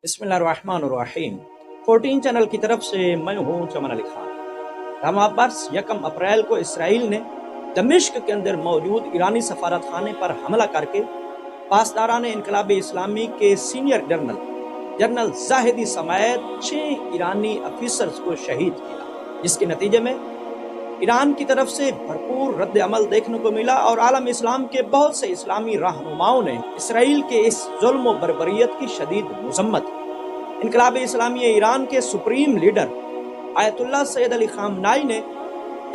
बिस्मिल्लाहिर्रहमानिर्रहीम। 14 चैनल की तरफ से मैं हूँ चमन अली खान। रमज़ान बरस 1 अप्रैल को इसराइल ने दमिश्क के अंदर मौजूद ईरानी सफारत खाने पर हमला करके पासदारान इनकलाब इस्लामी के सीनियर जनरल जाहिदी समेत 6 ईरानी अफिसर्स को शहीद किया, जिसके नतीजे में ईरान की तरफ से भरपूर रद्द अमल देखने को मिला और आलम इस्लाम के बहुत से इस्लामी रहनुमाओं ने इसराइल के इस जुल्म व बर्बरियत की शदीद मजम्मत की। इनकलाब इस्लामी ईरान के supreme leader Ayatollah Syed Ali खामनाई ने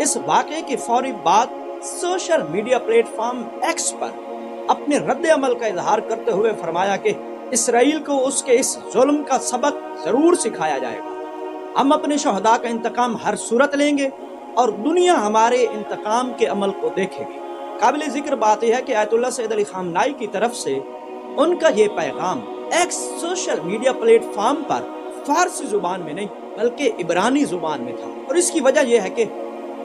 इस वाक़े की फौरी बाद सोशल मीडिया प्लेटफॉर्म एक्स पर अपने रद्द अमल का इजहार करते हुए फरमाया कि इसराइल को उसके इस जुल्म का सबक जरूर सिखाया जाएगा। हम अपने शहदा का इंतकाम हर सूरत लेंगे और दुनिया हमारे इंतकाम के अमल को देखेगी। काबिल जिक्र बात यह है कि आयतुल्लाह सैयद अली खामनाई की तरफ से उनका ये पैगाम एक्स सोशल मीडिया प्लेटफॉर्म पर फारसी जुबान में नहीं बल्कि इब्रानी जुबान में था, और इसकी वजह यह है कि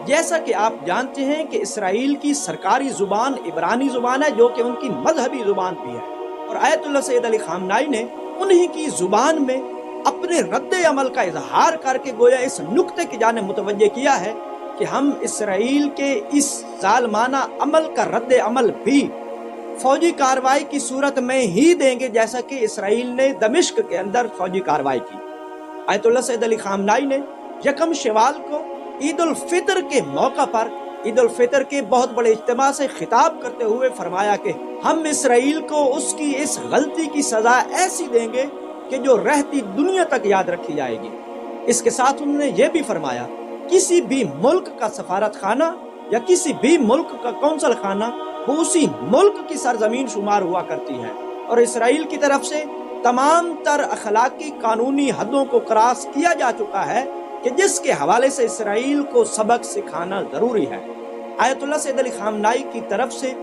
जैसा कि आप जानते हैं कि इसराइल की सरकारी जुबान इब्रानी जुबान है, जो कि उनकी मजहबी जुबान भी है, और आयतुल्लाह सैयद अली खामनाई ने उन्हीं की जुबान में अपने रद्द अमल का इजहार करके गोया इस नुक्ते की जाने मुतवज्जे किया है कि हम इसराइल के इस जालमाना अमल का रद्द अमल भी फौजी कार्रवाई की सूरत में ही देंगे, जैसा कि इसराइल ने दमिश्क के अंदर फौजी कार्रवाई की। आयतुल्लाह सैयद अली खामनाई ने 1 शवाल को ईद उल फितर के मौका पर ईद उल फितर के बहुत बड़े इज्तिमा से खिताब करते हुए फरमाया कि हम इसराइल को उसकी इस गलती की सजा ऐसी देंगे कि जो रहती दुनिया तक याद रखी जाएगी। इसके साथ उन्होंने ये भी फरमाया, किसी भी मुल्क का सफारत खाना या किसी भी मुल्क का कौंसल खाना वो उसी मुल्क की सरजमीन शुमार हुआ करती है, और इसराइल की तरफ से तमाम तर अखलाकी कानूनी हदों को क्रॉस किया जा चुका है कि जिसके हवाले से इसराइल को सबक सिखाना जरूरी है। आयतुल्लाह सैयद अली खामनाई की तरफ से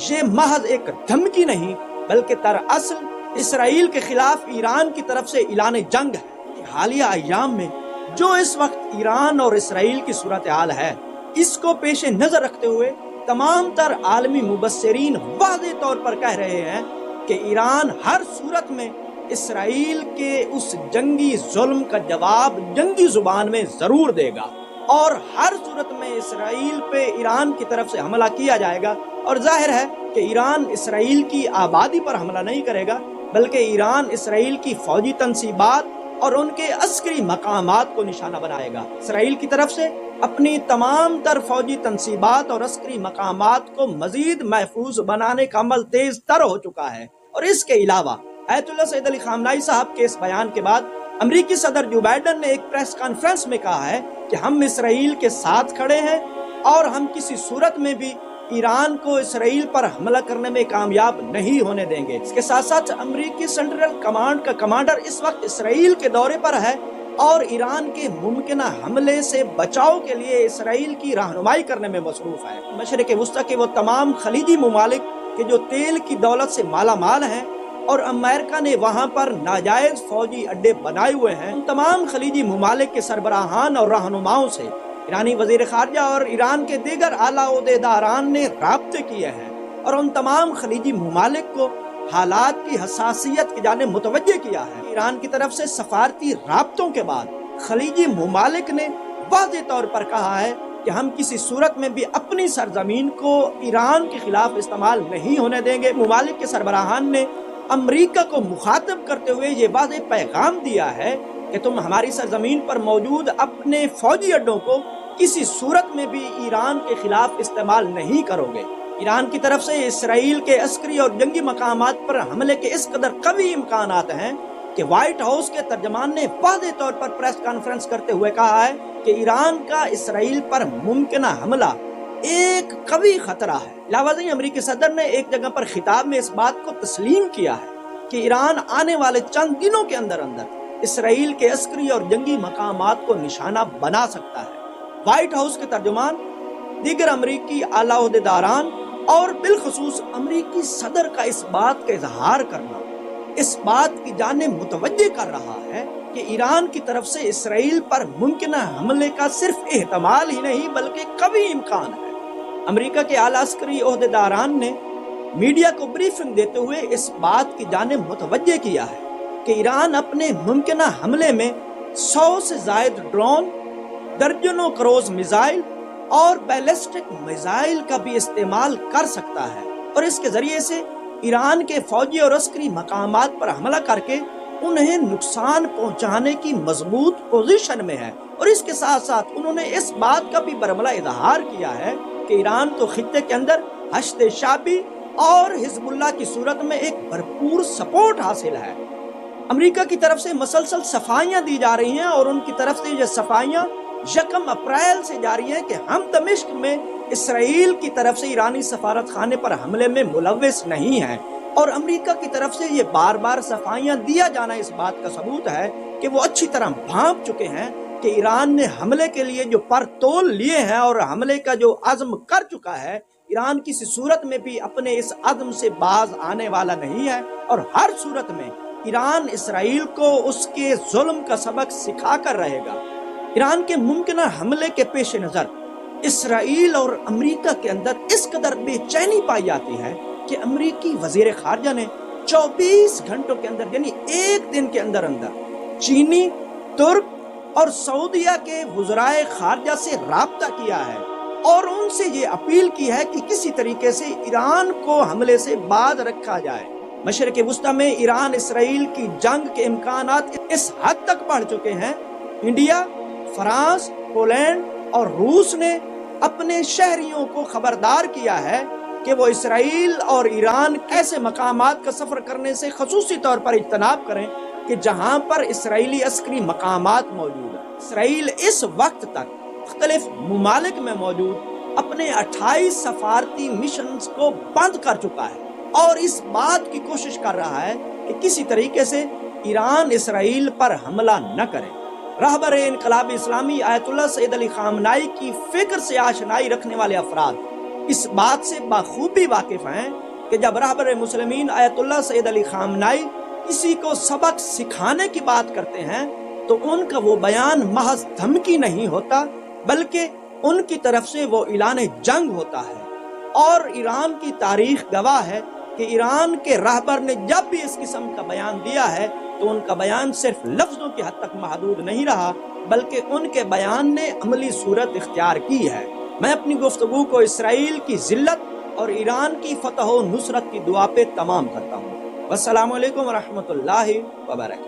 ये महज एक धमकी नहीं बल्कि दरअसल इसराइल के खिलाफ ईरान की तरफ से ऐलान जंग है। हालिया अय्याम में जो इस वक्त ईरान और इसराइल की सूरत हाल है, इसको पेश नजर रखते हुए तमाम तर आलमी मुबस्सिरीन वाज़ेह तौर पर कह रहे हैं कि ईरान हर सूरत में इसराइल के उस जंगी जुल्म का जवाब जंगी जुबान में जरूर देगा, और हर सूरत में इसराइल पे ईरान की तरफ से हमला किया जाएगा। और जाहिर है कि ईरान इसराइल की आबादी पर हमला नहीं करेगा बल्कि ईरान इसराइल की फौजी तंसीबात और उनके अस्करी मकामात को निशाना बनाएगा। इसराइल की तरफ से अपनी तमाम तर फौजी तंसीबात और अस्करी मकामात को मजीद महफूज बनाने का अमल तेज तर हो चुका है। और इसके अलावा आयतुल्लाह सैयद अली खामनाई साहब के इस बयान के बाद अमेरिकी सदर जो बाइडेन ने एक प्रेस कॉन्फ्रेंस में कहा है कि हम इसराइल के साथ खड़े हैं और हम किसी सूरत में भी ईरान को इसराइल पर हमला करने में कामयाब नहीं होने देंगे। इसके साथ साथ अमेरिकी सेंट्रल कमांड का कमांडर इस वक्त इसराइल के दौरे पर है और ईरान के मुमकिन हमले से बचाव के लिए इसराइल की रहनुमाई करने में मसरूफ है। मशरिक वस्ता के वो तमाम खलीजी ममालिक के जो तेल की दौलत से माला माल हैं और अमेरिका ने वहाँ पर नाजायज फौजी अड्डे बनाए हुए हैं, उन तमाम खलीजी ममालिक के सरबराहान और रहनुमाओं से ईरानी वजीर खारजा और ईरान के दीगर आला ओहदेदारान ने राब्ते किए हैं और उन तमाम खलीजी ममालिक को हालात की हसासियत की जाने मुतवज्जे किया है। ईरान की तरफ से सफारती राब्तों के बाद खलीजी ममालिक ने वाज़ेह तौर पर कहा है कि हम किसी सूरत में भी अपनी सरजमीन को ईरान के खिलाफ इस्तेमाल नहीं होने देंगे। ममालिक के सरबराहान ने अमेरिका को मुखातब करते हुए ये वाज़ेह पैगाम दिया है कि तुम हमारी सरजमीन पर मौजूद अपने फौजी अड्डों को किसी सूरत में भी ईरान के खिलाफ इस्तेमाल नहीं करोगे। ईरान की तरफ से इसराइल के अस्करी और जंगी मकामात पर हमले के इस कदर कवी इम्कानात हैं कि व्हाइट हाउस के तर्जमान ने वाज़ेह तौर पर प्रेस कॉन्फ्रेंस करते हुए कहा है कि ईरान का इसराइल पर मुमकिन हमला एक कवी खतरा है। लावाज़ी अमेरिकी सदर ने एक जगह पर खिताब में इस बात को तस्लीम किया है कि ईरान आने वाले चंद दिनों के अंदर अंदर इसराइल के अस्करी और जंगी मकामात को निशाना बना सकता है। व्हाइट हाउस के तर्जुमान, दीगर अमेरिकी आला ओहदेदारान और बिलखसूस अमेरिकी सदर का इस बात का इजहार करना इस बात की जाने मुतवज्जे कर रहा है कि ईरान की तरफ से इसराइल पर मुमकिन हमले का सिर्फ एहतमाल ही नहीं बल्कि कभी इम्कान है। अमेरिका के आला अस्करी ओहदेदारान ने मीडिया को ब्रीफिंग देते हुए इस बात की जाने मुतवज्जे किया है کہ ایران اپنے ممکنہ حملے میں 100 سے زائد ڈرون، درجنوں کروز میزائل اور بیلسٹک میزائل کا بھی استعمال کر سکتا ہے، اور اس کے ذریعے سے ایران کے فوجی اور عسکری مقامات پر حملہ کر کے انہیں نقصان پہنچانے کی مضبوط پوزیشن میں ہے۔ اور اس کے ساتھ ساتھ انہوں نے اس بات کا بھی برملا اظہار کیا ہے کہ ایران تو خطے کے اندر حشد شعبی اور حزب اللہ کی صورت میں ایک بھرپور سپورٹ حاصل ہے۔ امریکہ کی طرف سے مسلسل صفائیاں دی جا رہی ہیں، اور ان کی طرف سے یہ صفائیاں 1 اپریل سے جاری ہیں کہ ہم دمشق میں اسرائیل کی طرف سے ایرانی سفارت خانے پر حملے میں ملوث نہیں ہیں، اور امریکہ کی طرف سے یہ بار بار صفائیاں دیا جانا اس بات کا ثبوت ہے کہ وہ اچھی طرح بھانپ چکے ہیں کہ ایران نے حملے کے لیے جو پر تول لیے ہیں اور حملے کا جو عزم کر چکا ہے، ایران کسی صورت میں بھی اپنے اس عزم سے باز آنے والا نہیں ہے، اور ہر صورت میں ایران اسرائیل کو اس کے ظلم کا سبق سکھا کر رہے گا۔ ایران کے ممکنہ حملے کے پیش نظر اسرائیل اور امریکہ کے اندر اس قدر بے چینی پائی جاتی ہے کہ امریکی وزیر خارجہ نے 24 گھنٹوں کے اندر، یعنی ایک دن کے اندر چینی، ترک اور سعودیہ کے وزرائے خارجہ سے رابطہ کیا ہے اور ان سے یہ اپیل کی ہے کہ کسی طریقے سے ایران کو حملے سے باز رکھا جائے۔ مشرق وسطی میں ایران اسرائیل کی جنگ کے امکانات اس حد تک بڑھ چکے ہیں، انڈیا، فرانس، پولینڈ اور روس نے اپنے شہریوں کو خبردار کیا ہے کہ وہ اسرائیل اور ایران ایسے مقامات کا سفر کرنے سے خصوصی طور پر اجتناب کریں کہ جہاں پر اسرائیلی عسکری مقامات موجود ہیں۔ اسرائیل اس وقت تک مختلف ممالک میں موجود اپنے 28 سفارتی مشنز کو بند کر چکا ہے اور اس بات کی کوشش کر رہا ہے کہ کسی طریقے سے ایران اسرائیل پر حملہ نہ کرے۔ رہبر انقلاب اسلامی آیت اللہ سید علی خامنائی کی فکر سے آشنائی رکھنے والے افراد اس بات سے بخوبی واقف ہیں کہ جب رہبر مسلمین آیت اللہ سید علی خامنائی کسی کو سبق سکھانے کی بات کرتے ہیں تو ان کا وہ بیان محض دھمکی نہیں ہوتا، بلکہ ان کی طرف سے وہ اعلان جنگ ہوتا ہے۔ اور ایران کی تاریخ گواہ ہے کہ ایران کے رہبر نے جب بھی اس قسم کا بیان دیا ہے تو ان کا بیان صرف لفظوں کی حد تک محدود نہیں رہا، بلکہ ان کے بیان نے عملی صورت اختیار کی ہے۔ میں اپنی گفتگو کو اسرائیل کی ذلت اور ایران کی فتح و نصرت کی دعا پہ تمام کرتا ہوں۔ والسلام علیکم ورحمۃ اللہ وبرکاتہ۔